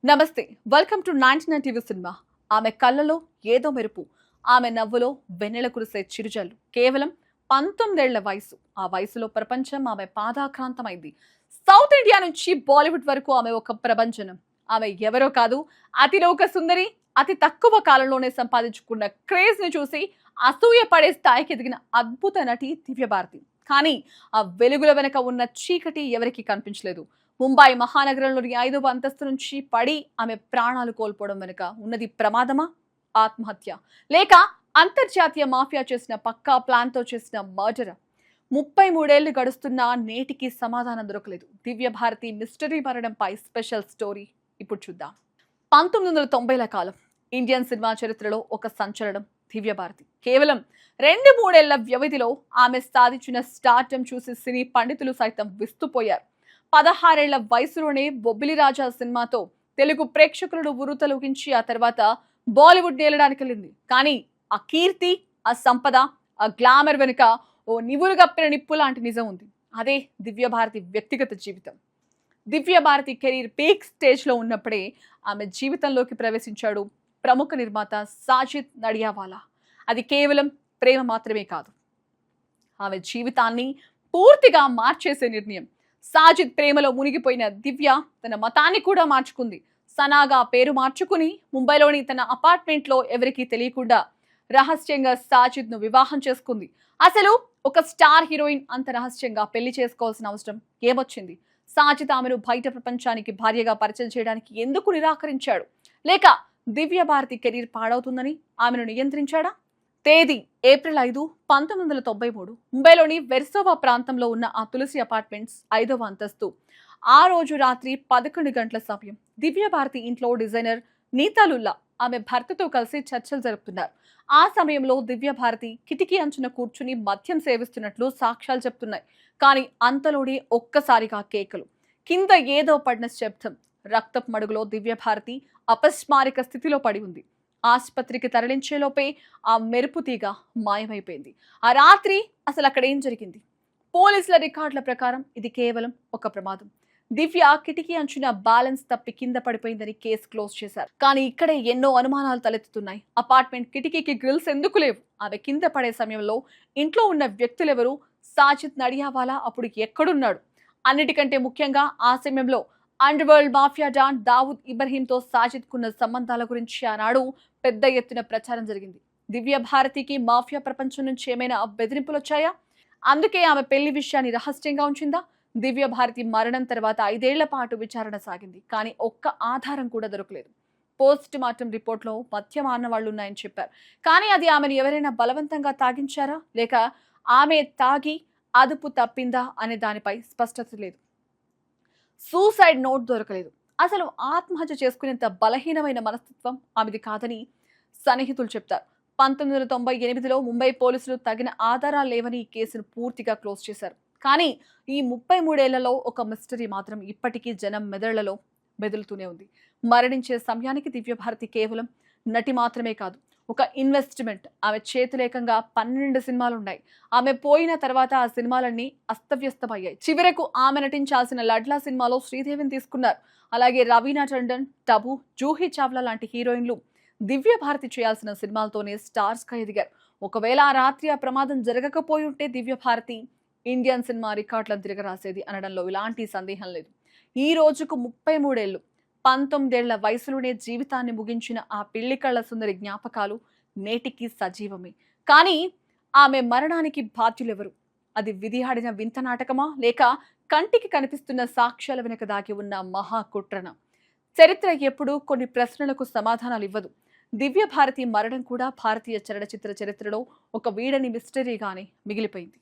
నమస్తే, welcome to 99 TV cinema. ఆమె కళ్ళలో ఏదో మెరుపు, ఆమె నవ్వులో వెన్నెల కురిసే చిరుజల్లు. కేవలం 19 ఏళ్ల వయసు. ఆ వయసులో ప్రపంచం ఆమె పాదాక్రాంతమైంది. సౌత్ ఇండియా నుంచి బాలీవుడ్ వరకు ఆమె ఒక ప్రభంజనం. ఆమె ఎవరో కాదు, అతిలోక సుందరి. అతి తక్కువ కాలంలోనే సంపాదించుకున్న క్రేజ్ ని చూసి అసూయ పడే స్థాయికి ఎదిగిన అద్భుత నటి దివ్యభారతి. కానీ ఆ వెలుగుల వెనక ఉన్న చీకటి ఎవరికీ కనిపించలేదు. ముంబై మహానగరంలోని 5వ అంతస్తు నుంచి పడి ఆమె ప్రాణాలు కోల్పోవడం వెనుక ఉన్నది ప్రమాదమా, ఆత్మహత్య, లేక అంతర్జాతీయ మాఫియా చేసిన పక్కా ప్లాన్తో చేసిన మర్డర్? 33 ఏళ్లు గడుస్తున్నా నేటికి సమాధానం దొరకలేదు. దివ్యభారతి మిస్టరీ మరణంపై స్పెషల్ స్టోరీ ఇప్పుడు చూద్దాం. 1990ల కాలం ఇండియన్ సినిమా చరిత్రలో ఒక సంచలనం దివ్యభారతి. కేవలం 2-3 ఏళ్ల వ్యవధిలో ఆమె సాధించిన స్టార్డమ్ చూసి సినీ పండితులు సైతం విస్తుపోయారు. 16 ఏళ్ల వయసులోనే బొబ్బిలి రాజా సినిమాతో తెలుగు ప్రేక్షకులను ఉరుతలూగించి ఆ తర్వాత బాలీవుడ్ నేలడానికి వెళ్ళింది. కానీ ఆ కీర్తి, ఆ సంపద, ఆ గ్లామర్ వెనుక ఓ నివురుగప్పిన నిప్పు లాంటి నిజం ఉంది. అదే దివ్యభారతి వ్యక్తిగత జీవితం. దివ్యభారతి కెరీర్ పీక్ స్టేజ్ లో ఉన్నప్పుడే ఆమె జీవితంలోకి ప్రవేశించాడు ప్రముఖ నిర్మాత సాజిద్ నడియావాలా. అది కేవలం ప్రేమ మాత్రమే కాదు, ఆమె జీవితాన్ని పూర్తిగా మార్చేసే నిర్ణయం. సాజిద్ ప్రేమలో మునిగిపోయిన దివ్య తన మతాన్ని కూడా మార్చుకుంది. సనాగా పేరు మార్చుకుని ముంబైలోని తన అపార్ట్మెంట్ లో ఎవరికీ తెలియకుండా రహస్యంగా సాజిద్ ను వివాహం చేసుకుంది. అసలు ఒక స్టార్ హీరోయిన్ అంత రహస్యంగా పెళ్లి చేసుకోవాల్సిన అవసరం ఏమొచ్చింది? సాజిద్ ఆమెను బయట ప్రపంచానికి భార్యగా పరిచయం చేయడానికి ఎందుకు నిరాకరించాడు? లేక దివ్య భారతి కెరీర్ పాడవుతుందని ఆమెను నియంత్రించాడా? తేదీ ఏప్రిల్ 5, 1993. ముంబైలోని వెర్సోవా ప్రాంతంలో ఉన్న ఆ తులసి అపార్ట్మెంట్స్ 5వ అంతస్తు. ఆ రోజు రాత్రి 11 గంటల సమయం. దివ్య భారతి ఇంట్లో డిజైనర్ నీతాలుల్లా ఆమె భర్తతో కలిసి చర్చలు జరుపుతున్నారు. ఆ సమయంలో దివ్య భారతి కిటికీ అంచున కూర్చుని మద్యం సేవిస్తున్నట్లు సాక్ష్యాలు చెప్తున్నాయి. కానీ అంతలోనే ఒక్కసారిగా కేకలు, కింద ఏదో పడిన శబ్దం. రక్తపు మడుగులో దివ్య భారతి అపస్మారక స్థితిలో పడి ఉంది. ఆసుపత్రికి తరలించేలోపే ఆ మెరుపు తీగ మాయమైపోయింది. ఆ రాత్రి అసలు అక్కడ ఏం జరిగింది? పోలీసుల రికార్డుల ప్రకారం ఇది కేవలం ఒక ప్రమాదం. దివ్య కిటికీ అంచున బ్యాలెన్స్ తప్పి కింద పడిపోయిందని కేసు క్లోజ్ చేశారు. కానీ ఇక్కడే ఎన్నో అనుమానాలు తలెత్తుతున్నాయి. అపార్ట్మెంట్ కిటికీకి గ్రిల్స్ ఎందుకు లేవు? ఆమె కింద పడే సమయంలో ఇంట్లో ఉన్న వ్యక్తులెవరు? సాజిద్ నడియావాలా అప్పుడు ఎక్కడున్నాడు? అన్నిటికంటే ముఖ్యంగా ఆ సమయంలో underworld mafia don Dawood ఇబ్రహీంతో సాజిద్ కున్న సంబంధాల గురించి ఆనాడు పెద్ద ఎత్తున ప్రచారం జరిగింది. దివ్య భారతికి మాఫియా ప్రపంచం నుంచి ఏమైనా బెదిరింపులు వచ్చాయా? అందుకే ఆమె పెళ్లి విషయాన్ని రహస్యంగా ఉంచిందా? దివ్య భారతి మరణం తర్వాత 5 ఏళ్ల పాటు విచారణ సాగింది. కానీ ఒక్క ఆధారం కూడా దొరకలేదు. పోస్ట్ మార్టం రిపోర్ట్ లో మద్యం ఆనవాళ్లు ఉన్నాయని చెప్పారు. కానీ అది ఆమెను ఎవరైనా బలవంతంగా తాగించారా, లేక ఆమె తాగి అదుపు తప్పిందా అనే దానిపై స్పష్టత లేదు. సూసైడ్ నోట్ దొరకలేదు. అసలు ఆత్మహత్య చేసుకునేంత బలహీనమైన మనస్తత్వం ఆమెది కాదని సన్నిహితులు చెప్తారు. 1998లో ముంబై పోలీసులు తగిన ఆధారాలు లేవని ఈ కేసును పూర్తిగా క్లోజ్ చేశారు. కానీ ఈ 33 ఏళ్లలో ఒక మిస్టరీ మాత్రం ఇప్పటికీ జనం మెదళ్లలో మెదులుతూనే ఉంది. మరణించే సమయానికి దివ్యభారతి కేవలం నటి మాత్రమే కాదు, ఒక ఇన్వెస్ట్మెంట్. ఆమె చేతులేకంగా 12 సినిమాలు ఉన్నాయి. ఆమె పోయిన తర్వాత ఆ సినిమాలన్నీ అస్తవ్యస్తమయ్యాయి. చివరకు ఆమె నటించాల్సిన లడ్లా సినిమాలో శ్రీదేవిని తీసుకున్నారు. అలాగే రవీనా టండన్, టబు, జూహీ చావ్లా లాంటి హీరోయిన్లు దివ్య భారతి చేయాల్సిన సినిమాలతోనే స్టార్స్ గా ఎదిగారు. ఒకవేళ ఆ రాత్రి ఆ ప్రమాదం జరగకపోయి ఉంటే దివ్య భారతి ఇండియన్ సినిమా రికార్డులను తిరగరాసేది అనడంలో ఎలాంటి సందేహం లేదు. ఈ రోజుకు 33 ఏళ్లు. 19 ఏళ్ల వయసులోనే జీవితాన్ని ముగించిన ఆ పిల్లి కళ్ళ సుందరి జ్ఞాపకాలు నేటికి సజీవమే. కానీ ఆమె మరణానికి బాధ్యులెవరు? అది విధి ఆడిన వింత నాటకమా, లేక కంటికి కనిపిస్తున్న సాక్ష్యాల వెనుక దాగి ఉన్న మహాకుట్రన? చరిత్ర ఎప్పుడూ కొన్ని ప్రశ్నలకు సమాధానాలు ఇవ్వదు. దివ్య భారతి మరణం కూడా భారతీయ చలనచిత్ర చరిత్రలో ఒక వీడని మిస్టరీగానే మిగిలిపోయింది.